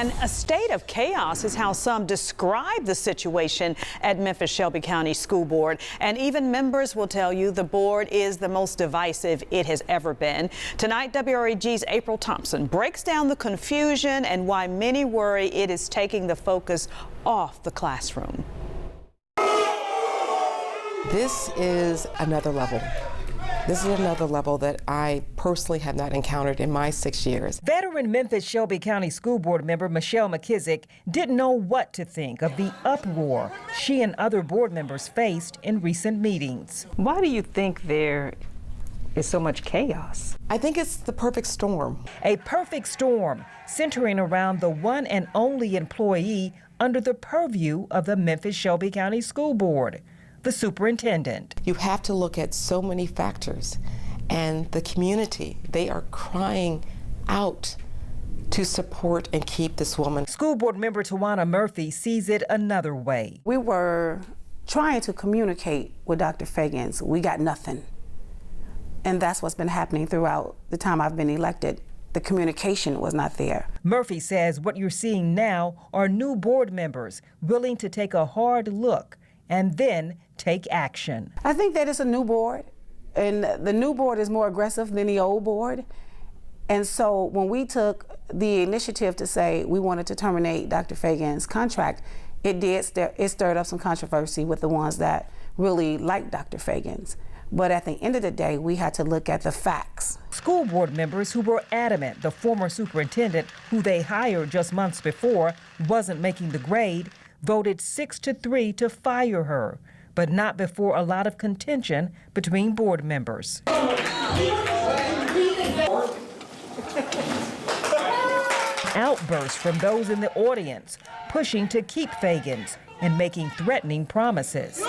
And a state of chaos is how some describe the situation at Memphis Shelby County School Board. And even members will tell you the board is the most divisive it has ever been. Tonight, WREG's April Thompson breaks down the confusion and why many worry it is taking the focus off the classroom. This is another level. This is another level that I personally have not encountered in my 6 years. Veteran Memphis Shelby County School Board member Michelle McKissick didn't know what to think of the uproar she and other board members faced in recent meetings. Why do you think there is so much chaos? I think it's the perfect storm. A perfect storm centering around the one and only employee under the purview of the Memphis Shelby County School Board, the superintendent. You have to look at so many factors, and the community, they are crying out to support and keep this woman. School board member Tawana Murphy sees it another way. We were trying to communicate with Dr. Fagans. We got nothing. And that's what's been happening throughout the time I've been elected. The communication was not there. Murphy says what you're seeing now are new board members willing to take a hard look and then take action. I think that it's a new board, and the new board is more aggressive than the old board. And so when we took the initiative to say we wanted to terminate Dr. Fagans' contract, it stirred up some controversy with the ones that really liked Dr. Fagans. But at the end of the day, we had to look at the facts. School board members who were adamant the former superintendent, who they hired just months before, wasn't making the grade, voted 6-3 to fire her, but not before a lot of contention between board members. Outbursts from those in the audience, pushing to keep Fagans and making threatening promises.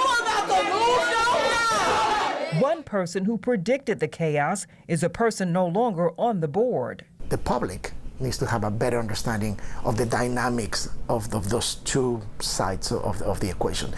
One person who predicted the chaos is a person no longer on the board. The public needs to have a better understanding of the dynamics of those two sides of the equation.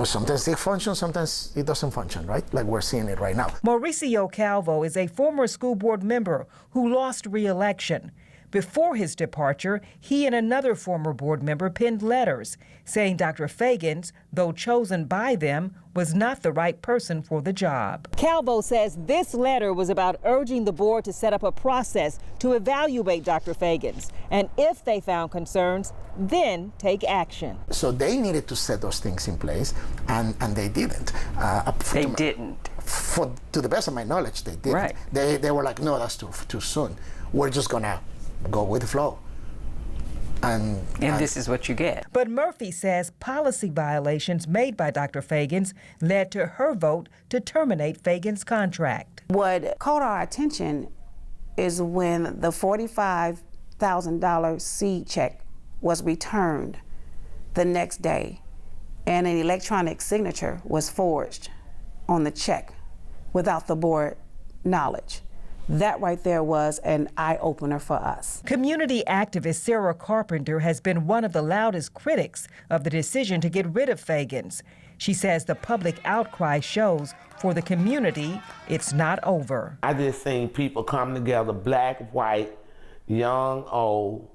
Sometimes it functions, sometimes it doesn't function, right? Like we're seeing it right now. Mauricio Calvo is a former school board member who lost re-election. Before his departure, he and another former board member penned letters saying Dr. Fagans, though chosen by them, was not the right person for the job. Calvo says this letter was about urging the board to set up a process to evaluate Dr. Fagans, and if they found concerns, then take action. So they needed to set those things in place, and they didn't. They didn't. To the best of my knowledge, they didn't. Right. They were like, no, that's too soon. We're just gonna go with the flow. And this is what you get. But Murphy says policy violations made by Dr. Fagans led to her vote to terminate Fagans' contract. What caught our attention is when the $45,000 seed check was returned the next day and an electronic signature was forged on the check without the board knowledge. That right there was an eye-opener for us. Community activist Sarah Carpenter has been one of the loudest critics of the decision to get rid of Fagans. She says the public outcry shows for the community it's not over. I just seen people come together, black, white, young, old,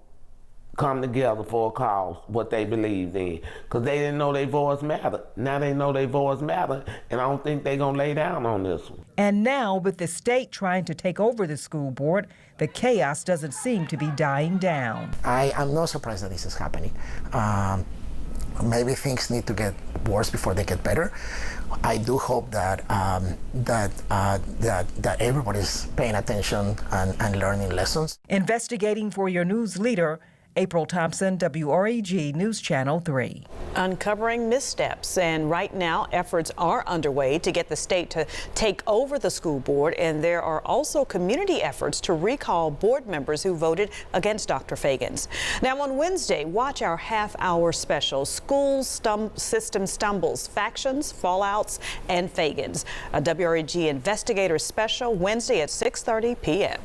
come together for a cause, what they believed in, because they didn't know their voice mattered. Now they know their voice mattered, and I don't think they're going to lay down on this one. And now, with the state trying to take over the school board, the chaos doesn't seem to be dying down. I am not surprised that this is happening. Maybe things need to get worse before they get better. I do hope that that everybody's paying attention and learning lessons. Investigating for your news leader, April Thompson, WREG News Channel 3. Uncovering missteps, and right now efforts are underway to get the state to take over the school board, and there are also community efforts to recall board members who voted against Dr. Fagans. Now on Wednesday, watch our half-hour special, School System Stumbles, Factions, Fallouts, and Fagans. A WREG Investigator Special Wednesday at 6:30 p.m.